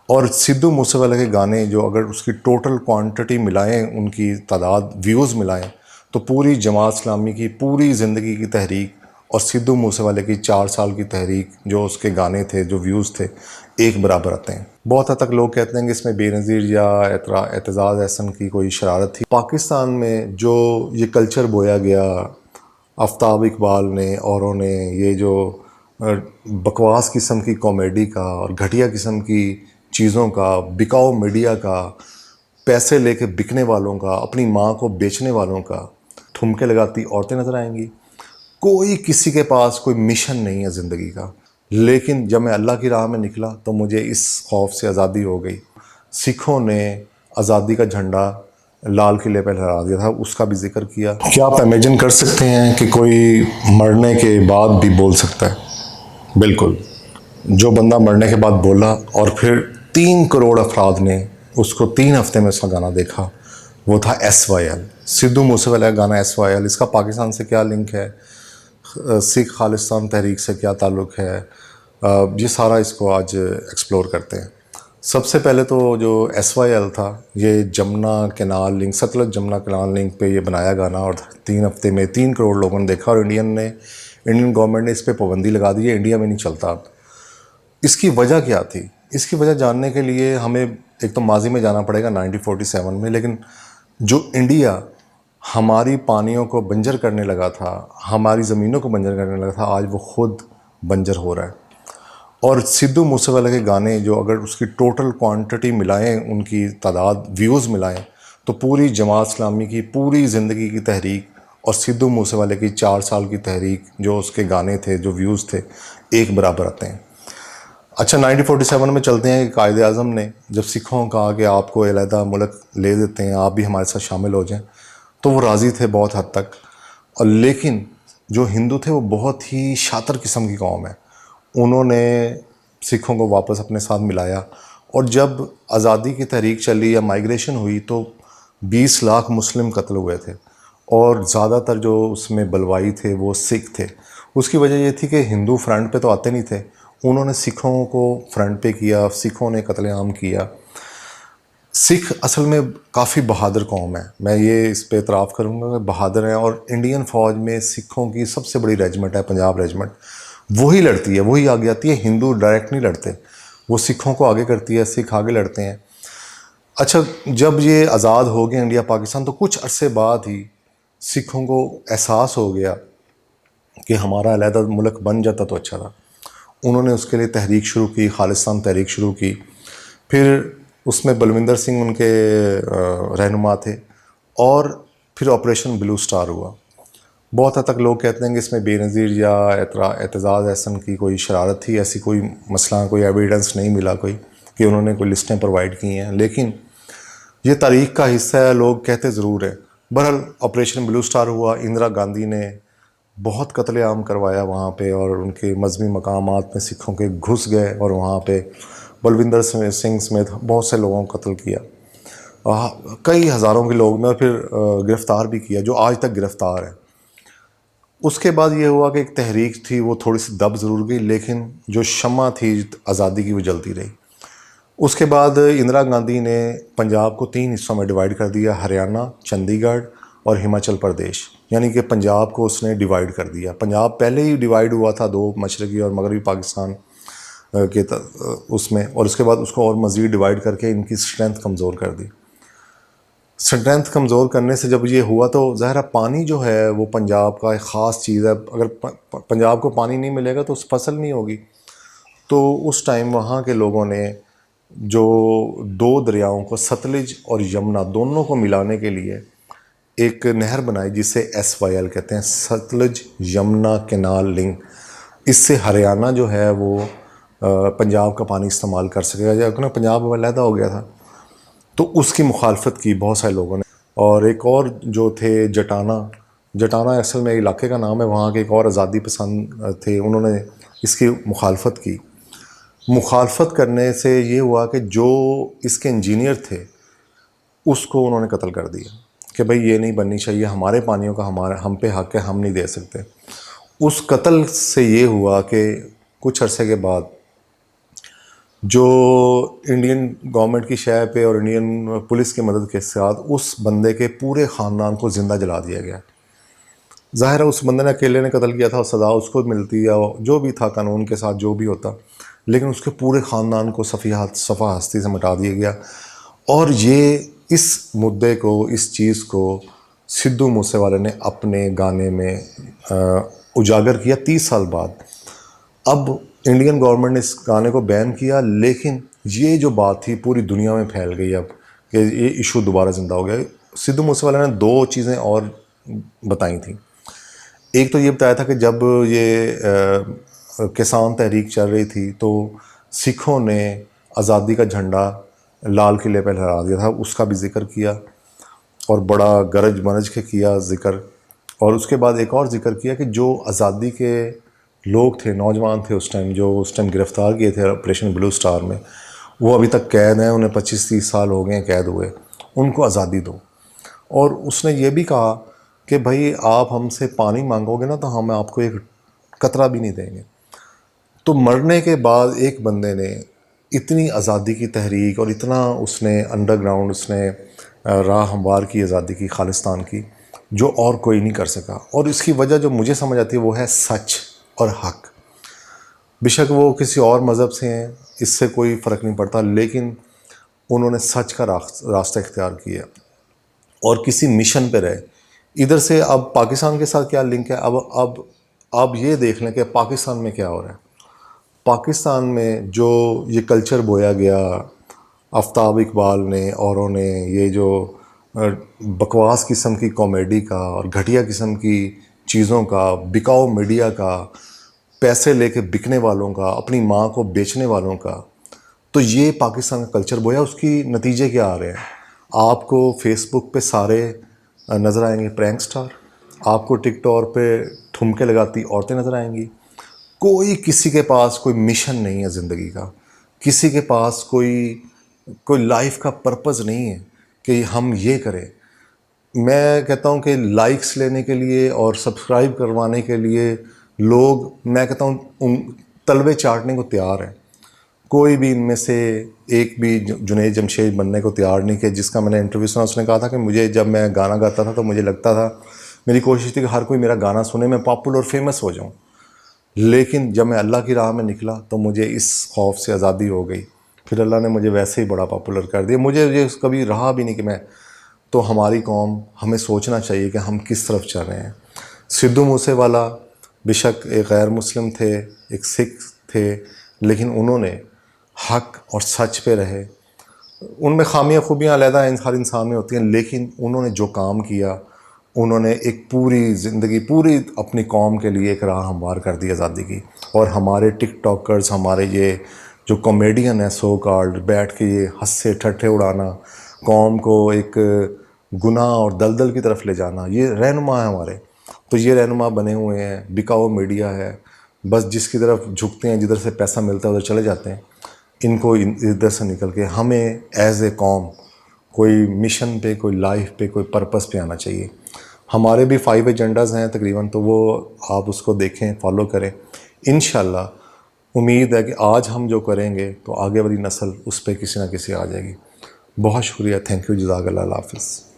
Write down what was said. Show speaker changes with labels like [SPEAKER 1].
[SPEAKER 1] اور سدھو موسے والے کے گانے جو اگر اس کی ٹوٹل کوانٹٹی ملائیں، ان کی تعداد ویوز ملائیں، تو پوری جماعت اسلامی کی پوری زندگی کی تحریک اور سدھو موسے والے کی 4 سال کی تحریک جو اس کے گانے تھے، جو ویوز تھے، ایک برابر آتے ہیں۔ بہت حد تک لوگ کہتے ہیں کہ اس میں بے نظیر یا اعتزاز احسن کی کوئی شرارت تھی۔ پاکستان میں جو یہ کلچر بویا گیا آفتاب اقبال نے اوروں نے، یہ جو بکواس قسم کی کامیڈی کا اور گھٹیا قسم کی چیزوں کا، بکاؤ میڈیا کا، پیسے لے کے بکنے والوں کا، اپنی ماں کو بیچنے والوں کا، ٹھمکے لگاتی عورتیں نظر آئیں گی۔ کوئی کسی کے پاس کوئی مشن نہیں ہے زندگی کا۔ لیکن جب میں اللہ کی راہ میں نکلا تو مجھے اس خوف سے آزادی ہو گئی۔ سکھوں نے آزادی کا جھنڈا لال قلعے پہ لہرا دیا تھا، اس کا بھی ذکر کیا۔ کیا آپ امیجن کر سکتے ہیں کہ کوئی مرنے کے بعد بھی بول سکتا ہے؟ بالکل۔ جو بندہ مرنے کے بعد بولا اور پھر 3 کروڑ افراد نے اس کو 3 ہفتے میں اس کا گانا دیکھا، وہ تھا SYL، سدھو موسے والے کا گانا SYL۔ اس کا پاکستان سے کیا لنک ہے، سکھ خالصتان تحریک سے کیا تعلق ہے، یہ سارا اس کو آج ایکسپلور کرتے ہیں۔ سب سے پہلے تو جو SYL تھا، یہ Jamuna canal link, Sutlej Jamuna canal link پہ یہ بنایا گانا، اور 3 ہفتے میں 3 کروڑ لوگوں نے دیکھا، اور انڈین گورنمنٹ نے اس پہ پابندی لگا دی ہے، انڈیا میں نہیں چلتا اب۔ اس کی وجہ کیا تھی؟ اس کی وجہ جاننے کے لیے ہمیں ایک تو ماضی میں جانا پڑے گا 1947 میں۔ لیکن جو انڈیا ہماری پانیوں کو بنجر کرنے لگا تھا، ہماری زمینوں کو بنجر کرنے لگا تھا، آج وہ خود بنجر ہو رہا ہے۔ اور سدھو موسے والے کے گانے جو اگر اس کی ٹوٹل کوانٹٹی ملائیں، ان کی تعداد ویوز ملائیں، تو پوری جماعت اسلامی کی پوری زندگی کی تحریک اور سدھو موسے والے کی 4 سال کی تحریک جو اس کے گانے تھے، جو ویوز تھے، ایک برابر آتے ہیں۔ اچھا، 1947 میں چلتے ہیں کہ قائد اعظم نے جب سکھوں کہا کہ آپ کو علیحدہ ملک لے دیتے ہیں، آپ بھی ہمارے ساتھ شامل ہو جائیں، تو وہ راضی تھے بہت حد تک۔ اور لیکن جو ہندو تھے وہ بہت ہی شاطر قسم کی قوم ہے، انہوں نے سکھوں کو واپس اپنے ساتھ ملایا۔ اور جب آزادی کی تحریک چلی یا مائیگریشن ہوئی تو 20 لاکھ مسلم قتل ہوئے تھے، اور زیادہ تر جو اس میں بلوائی تھے وہ سکھ تھے۔ اس کی وجہ یہ تھی کہ ہندو فرنٹ پہ تو آتے نہیں تھے، انہوں نے سکھوں کو فرنٹ پہ کیا، سکھوں نے قتل عام کیا۔ سکھ اصل میں کافی بہادر قوم ہے، میں یہ اس پہ اعتراف کروں گا کہ بہادر ہیں۔ اور انڈین فوج میں سکھوں کی سب سے بڑی ریجمنٹ ہے پنجاب ریجمنٹ، وہی لڑتی ہے، وہی آگے آتی ہے، ہندو ڈائریکٹ نہیں لڑتے، وہ سکھوں کو آگے کرتی ہے، سکھ آگے لڑتے ہیں۔ اچھا، جب یہ آزاد ہو گیا انڈیا پاکستان، تو کچھ عرصے بعد ہی سکھوں کو احساس ہو گیا کہ ہمارا علیحدہ ملک بن جاتا تو اچھا تھا۔ انہوں نے اس کے لیے تحریک شروع کی، خالصتان تحریک شروع کی۔ پھر اس میں بلوندر سنگھ ان کے رہنما تھے، اور پھر آپریشن بلو سٹار ہوا۔ بہت حد تک لوگ کہتے ہیں کہ اس میں بے نظیر یا اعتزاز احسن کی کوئی شرارت تھی، ایسی کوئی مسئلہ، کوئی ایویڈنس نہیں ملا کوئی کہ انہوں نے کوئی لسٹیں پرووائڈ کی ہیں، لیکن یہ تاریخ کا حصہ ہے، لوگ کہتے ضرور ہیں۔ بہرحال آپریشن بلو سٹار ہوا، اندرا گاندھی نے بہت قتل عام کروایا وہاں پہ، اور ان کے مذہبی مقامات میں سکھوں کے گھس گئے، اور وہاں پہ بلوندر سنگھ سمیت بہت سے لوگوں کو قتل کیا، کئی ہزاروں کے لوگ میں، اور پھر گرفتار بھی کیا، جو آج تک گرفتار ہے۔ اس کے بعد یہ ہوا کہ ایک تحریک تھی، وہ تھوڑی سی دب ضرور گئی، لیکن جو شمع تھی آزادی کی وہ جلتی رہی۔ اس کے بعد اندرا گاندھی نے پنجاب کو 3 حصوں میں ڈیوائیڈ کر دیا، ہریانہ، چندی گڑھ اور ہماچل پردیش، یعنی کہ پنجاب کو اس نے ڈیوائیڈ کر دیا۔ پنجاب پہلے ہی ڈیوائیڈ ہوا تھا 2 مشرقی اور مغربی پاکستان کے اس میں، اور اس کے بعد اس کو اور مزید ڈیوائیڈ کر کے ان کی اسٹرینتھ کمزور کر دی۔ اسٹرینتھ کمزور کرنے سے جب یہ ہوا تو ظاہر پانی جو ہے وہ پنجاب کا ایک خاص چیز ہے، اگر پنجاب کو پانی نہیں ملے گا تو اس فصل نہیں ہوگی۔ تو اس ٹائم وہاں کے لوگوں نے جو 2 دریاؤں کو، ستلج اور یمنا، دونوں کو ملانے کے لیے ایک نہر بنائی جسے SYL کہتے ہیں، ستلج یمنا کینال لنک۔ اس سے ہریانہ جو ہے وہ پنجاب کا پانی استعمال کر سکے گا، کیونکہ پنجاب علیحدہ ہو گیا تھا۔ تو اس کی مخالفت کی بہت سارے لوگوں نے، اور ایک اور جو تھے جٹانا اصل میں علاقے کا نام ہے، وہاں کے ایک اور آزادی پسند تھے، انہوں نے اس کی مخالفت کی۔ مخالفت کرنے سے یہ ہوا کہ جو اس کے انجینئر تھے اس کو انہوں نے قتل کر دیا کہ بھئی یہ نہیں بننی چاہیے، ہمارے پانیوں کا ہم پہ حق ہے، ہم نہیں دے سکتے۔ اس قتل سے یہ ہوا کہ کچھ عرصے کے بعد جو انڈین گورنمنٹ کی شے پہ اور انڈین پولیس کی مدد کے ساتھ اس بندے کے پورے خاندان کو زندہ جلا دیا گیا. ظاہر ہے اس بندے نے اکیلے نے قتل کیا تھا، سزا اس کو ملتی یا جو بھی تھا قانون کے ساتھ جو بھی ہوتا، لیکن اس کے پورے خاندان کو صفحہ ہستی سے مٹا دیا گیا. اور یہ اس مدعے کو، اس چیز کو سدھو موسے والے نے اپنے گانے میں اجاگر کیا 30 سال بعد. اب انڈین گورنمنٹ نے اس گانے کو بین کیا، لیکن یہ جو بات تھی پوری دنیا میں پھیل گئی اب کہ یہ ایشو دوبارہ زندہ ہو گیا. سدھو موسے والے نے 2 چیزیں اور بتائی تھیں. ایک تو یہ بتایا تھا کہ جب یہ کسان تحریک چل رہی تھی تو سکھوں نے آزادی کا جھنڈا لال قلعے پہ لہرا دیا تھا، اس کا بھی ذکر کیا اور بڑا گرج مرج کے کیا ذکر. اور اس کے بعد ایک اور ذکر کیا کہ جو آزادی کے لوگ تھے، نوجوان تھے اس ٹائم گرفتار کیے تھے آپریشن بلو سٹار میں، وہ ابھی تک قید ہیں، انہیں 25-30 سال ہو گئے ہیں قید ہوئے، ان کو آزادی دو. اور اس نے یہ بھی کہا کہ بھائی آپ ہم سے پانی مانگو گے نا تو ہم آپ کو ایک قطرہ بھی نہیں دیں گے. تو مرنے کے بعد ایک بندے نے اتنی آزادی کی تحریک اور اتنا اس نے انڈر گراؤنڈ اس نے راہ ہموار کی آزادی کی، خالصتان کی، جو اور کوئی نہیں کر سکا. اور اس کی وجہ جو مجھے سمجھ آتی ہے وہ ہے سچ اور حق. بے شک وہ کسی اور مذہب سے ہیں، اس سے کوئی فرق نہیں پڑتا، لیکن انہوں نے سچ کا راستہ اختیار کیا اور کسی مشن پہ رہے. ادھر سے اب پاکستان کے ساتھ کیا لنک ہے؟ اب یہ دیکھ لیں کہ پاکستان میں کیا ہو رہا ہے. پاکستان میں جو یہ کلچر بویا گیا آفتاب اقبال نے اوروں نے، یہ جو بکواس قسم کی کامیڈی کا اور گھٹیا قسم کی چیزوں کا، بکاؤ میڈیا کا، پیسے لے کے بکنے والوں کا، اپنی ماں کو بیچنے والوں کا، تو یہ پاکستان کا کلچر بویا. اس کی نتیجے کیا آ رہے ہیں؟ آپ کو فیس بک پہ سارے نظر آئیں گے پرینک سٹار، آپ کو ٹک ٹاک پہ ٹھمکے لگاتی عورتیں نظر آئیں گی. کوئی کسی کے پاس کوئی مشن نہیں ہے زندگی کا، کسی کے پاس کوئی لائف کا پرپز نہیں ہے کہ ہم یہ کریں. میں کہتا ہوں کہ لائکس لینے کے لیے اور سبسکرائب کروانے کے لیے لوگ، میں کہتا ہوں تلوے چاٹنے کو تیار ہیں. کوئی بھی ان میں سے ایک بھی جنید جمشید بننے کو تیار نہیں. کہ جس کا میں نے انٹرویو سنا، اس نے کہا تھا کہ مجھے جب میں گانا گاتا تھا تو مجھے لگتا تھا، میری کوشش تھی کہ ہر کوئی میرا گانا سنے، میں پاپولر اور فیمس ہو جاؤں. لیکن جب میں اللہ کی راہ میں نکلا تو مجھے اس خوف سے آزادی ہو گئی. پھر اللہ نے مجھے ویسے ہی بڑا پاپولر کر دیا. مجھے یہ کبھی رہا بھی نہیں کہ میں، تو ہماری قوم، ہمیں سوچنا چاہیے کہ ہم کس طرف چل رہے ہیں. سدھو موسے والا بے شک ایک غیر مسلم تھے، ایک سکھ تھے، لیکن انہوں نے حق اور سچ پہ رہے. ان میں خامیاں خوبیاں علیحدہ ہر انسان میں ہوتی ہیں، لیکن انہوں نے جو کام کیا، انہوں نے ایک پوری زندگی، پوری اپنی قوم کے لیے ایک راہ ہموار کر دی آزادی کی. اور ہمارے ٹک ٹاکرز، ہمارے یہ جو کامیڈین ہیں سو کالڈ، بیٹھ کے یہ ہنسے ٹھٹھے اڑانا، قوم کو ایک گناہ اور دلدل کی طرف لے جانا، یہ رہنما ہیں ہمارے. تو یہ رہنما بنے ہوئے ہیں، بکاؤ میڈیا ہے، بس جس کی طرف جھکتے ہیں، جدھر سے پیسہ ملتا ہے ادھر چلے جاتے ہیں. ان کو ادھر سے نکل کے ہمیں ایز اے قوم کوئی مشن پہ، کوئی لائف پہ، کوئی پرپس پہ آنا چاہیے. ہمارے بھی 5 ایجنڈاز ہیں تقریباً، تو وہ آپ اس کو دیکھیں، فالو کریں. انشاءاللہ امید ہے کہ آج ہم جو کریں گے تو آگے والی نسل اس پہ کسی نہ کسی آ جائے گی. بہت شکریہ. Thank you. جزاک اللہ. اللہ حافظ.